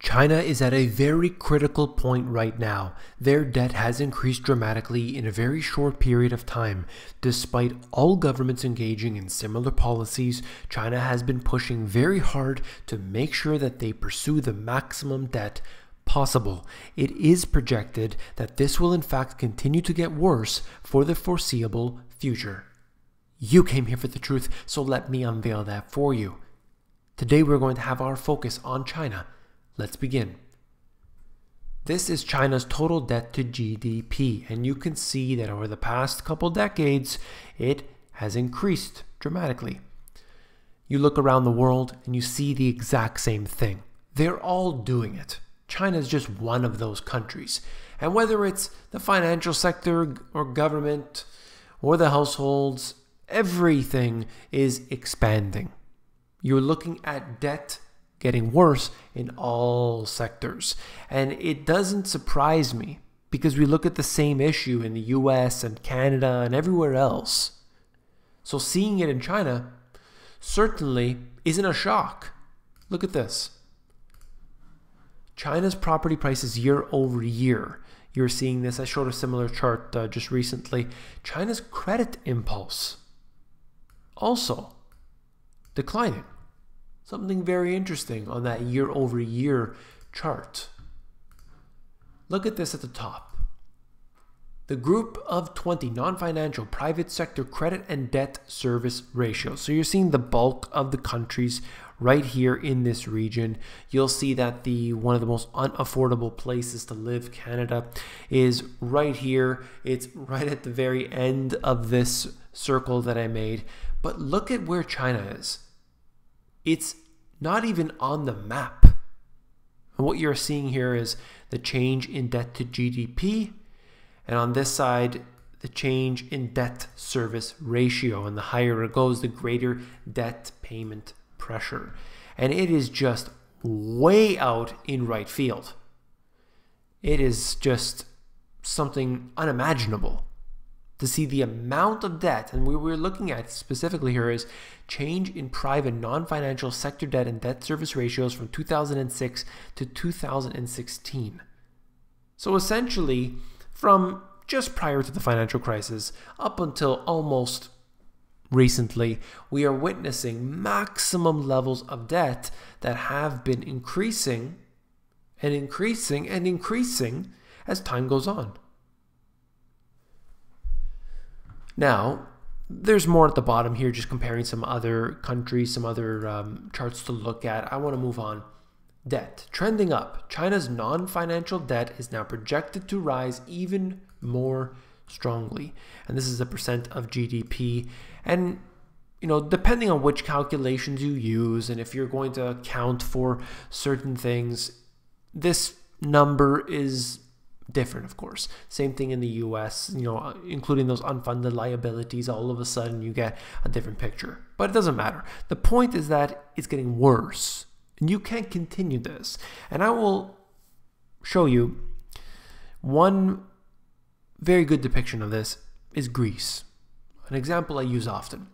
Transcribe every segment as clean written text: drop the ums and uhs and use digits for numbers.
China is at a very critical point right now. Their debt has increased dramatically in a very short period of time. Despite all governments engaging in similar policies, China has been pushing very hard to make sure that they pursue the maximum debt possible. It is projected that this will in fact continue to get worse for the foreseeable future. You came here for the truth, so let me unveil that for you. Today we're going to have our focus on China. Let's begin. This is China's total debt to GDP, and you can see that over the past couple decades, it has increased dramatically. You look around the world and you see the exact same thing. They're all doing it. China is just one of those countries. And whether it's the financial sector or government or the households, everything is expanding. You're looking at debt getting worse in all sectors. And it doesn't surprise me because we look at the same issue in the US and Canada and everywhere else. So seeing it in China certainly isn't a shock. Look at this. China's property prices year over year. You're seeing this. I showed a similar chart just recently. China's credit impulse also declining. Something very interesting on that year over year chart. Look at this at the top. The group of 20 non-financial private sector credit and debt service ratios. So you're seeing the bulk of the countries right here in this region. You'll see that one of the most unaffordable places to live, Canada, is right here. It's right at the very end of this circle that I made. But look at where China is. It's not even on the map. And what you're seeing here is the change in debt to GDP. And on this side, the change in debt service ratio. And the higher it goes, the greater debt payment pressure. And it is just way out in right field. It is just something unimaginable to see the amount of debt. And what we're looking at specifically here is change in private non-financial sector debt and debt service ratios from 2006 to 2016. So essentially, from just prior to the financial crisis up until almost recently, we are witnessing maximum levels of debt that have been increasing and increasing and increasing as time goes on. Now, there's more at the bottom here, just comparing some other countries, some other charts to look at. I want to move on. Debt trending up. China's non-financial debt is now projected to rise even more strongly. And this is a percent of GDP. And, you know, depending on which calculations you use and if you're going to account for certain things, this number is different, of course. Same thing in the US, you know, including those unfunded liabilities. All of a sudden you get a different picture, but it doesn't matter. The point is that it's getting worse and you can't continue this. And I will show you one very good depiction of this is Greece. An example I use often.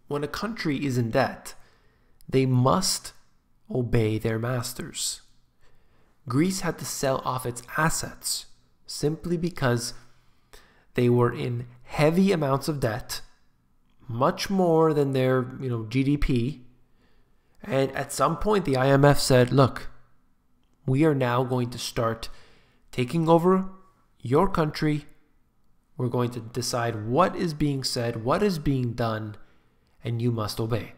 When a country is in debt, they must obey their masters. Greece had to sell off its assets simply because they were in heavy amounts of debt, much more than their GDP. And at some point, the IMF said, look, we are now going to start taking over your country. We're going to decide what is being said, what is being done, and you must obey.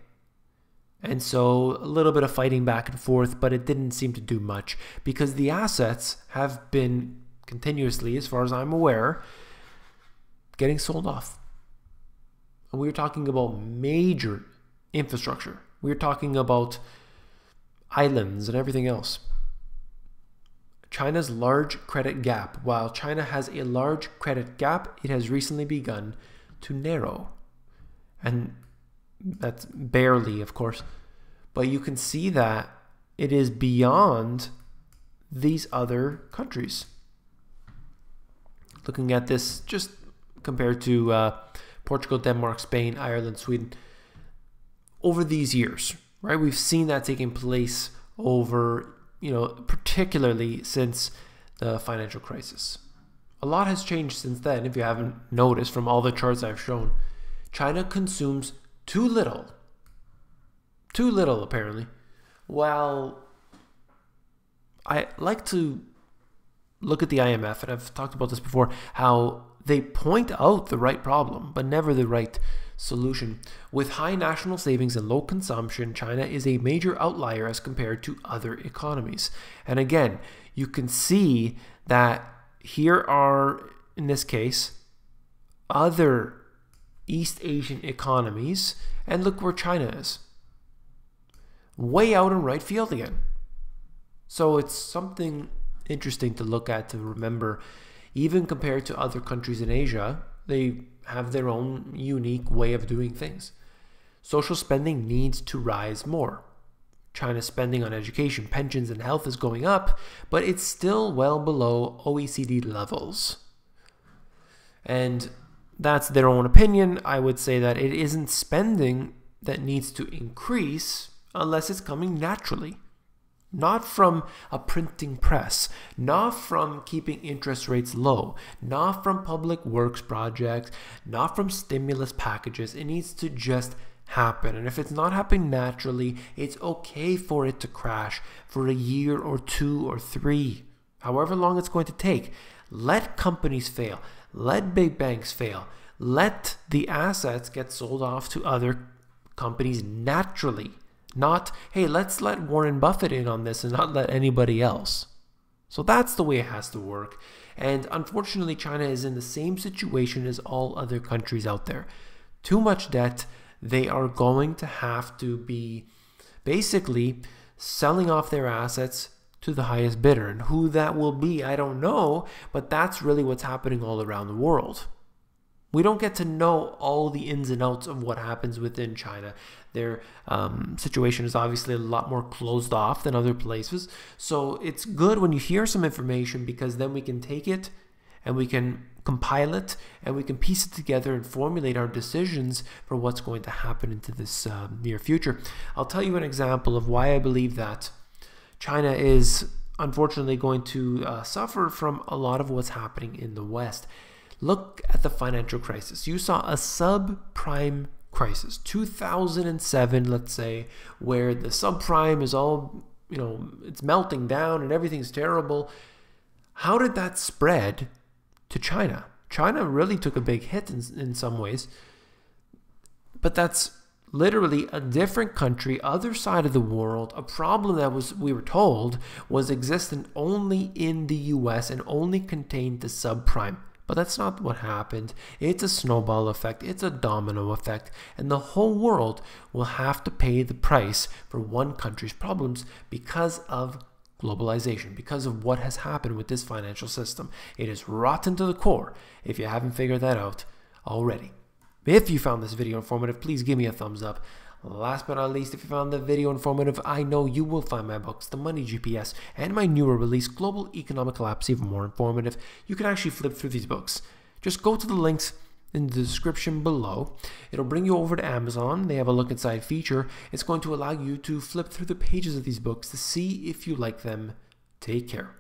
And so a little bit of fighting back and forth, but it didn't seem to do much because the assets have been continuously, as far as I'm aware, getting sold off. And we're talking about major infrastructure. We're talking about islands and everything else. China's large credit gap. While China has a large credit gap, it has recently begun to narrow. And that's barely, of course, but you can see that it is beyond these other countries. Looking at this just compared to Portugal, Denmark, Spain, Ireland, Sweden, over these years, right? We've seen that taking place over particularly since the financial crisis. A lot has changed since then, if you haven't noticed from all the charts I've shown. China consumes too little. Too little, apparently. Well, I like to look at the IMF, and I've talked about this before, how they point out the right problem, but never the right solution. With high national savings and low consumption, China is a major outlier as compared to other economies. And again, you can see that here are, in this case, other East Asian economies, and look where China is. Way out in right field again. So it's something interesting to look at, to remember. Even compared to other countries in Asia, they have their own unique way of doing things. Social spending needs to rise more. China's spending on education, pensions, and health is going up, but it's still well below OECD levels. And that's their own opinion. I would say that it isn't spending that needs to increase unless it's coming naturally. Not from a printing press, not from keeping interest rates low, not from public works projects, not from stimulus packages. It needs to just happen. And if it's not happening naturally, it's okay for it to crash for a year or 2 or 3, however long it's going to take. Let companies fail. Let big banks fail. Let the assets get sold off to other companies naturally. Not, hey, let's let Warren Buffett in on this and not let anybody else. So that's the way it has to work. And unfortunately, China is in the same situation as all other countries out there. Too much debt. They are going to have to be basically selling off their assets to the highest bidder. And who that will be, I don't know. But that's really what's happening all around the world. We don't get to know all the ins and outs of what happens within China. Their situation is obviously a lot more closed off than other places. So it's good when you hear some information, because then we can take it and we can compile it and we can piece it together and formulate our decisions for what's going to happen into this near future. I'll tell you an example of why I believe that China is unfortunately going to suffer from a lot of what's happening in the West. Look at the financial crisis. You saw a subprime crisis, 2007, let's say, where the subprime is all, it's melting down and everything's terrible. How did that spread to China? China really took a big hit in some ways, but that's literally a different country, other side of the world, a problem that we were told was existent only in the US and only contained the subprime. But that's not what happened. It's a snowball effect. It's a domino effect. And the whole world will have to pay the price for one country's problems because of globalization, because of what has happened with this financial system. It is rotten to the core if you haven't figured that out already. If you found this video informative, please give me a thumbs up. Last but not least, if you found the video informative, I know you will find my books, The Money GPS, and my newer release, Global Economic Collapse, even more informative. You can actually flip through these books. Just go to the links in the description below. It'll bring you over to Amazon. They have a look inside feature. It's going to allow you to flip through the pages of these books to see if you like them. Take care.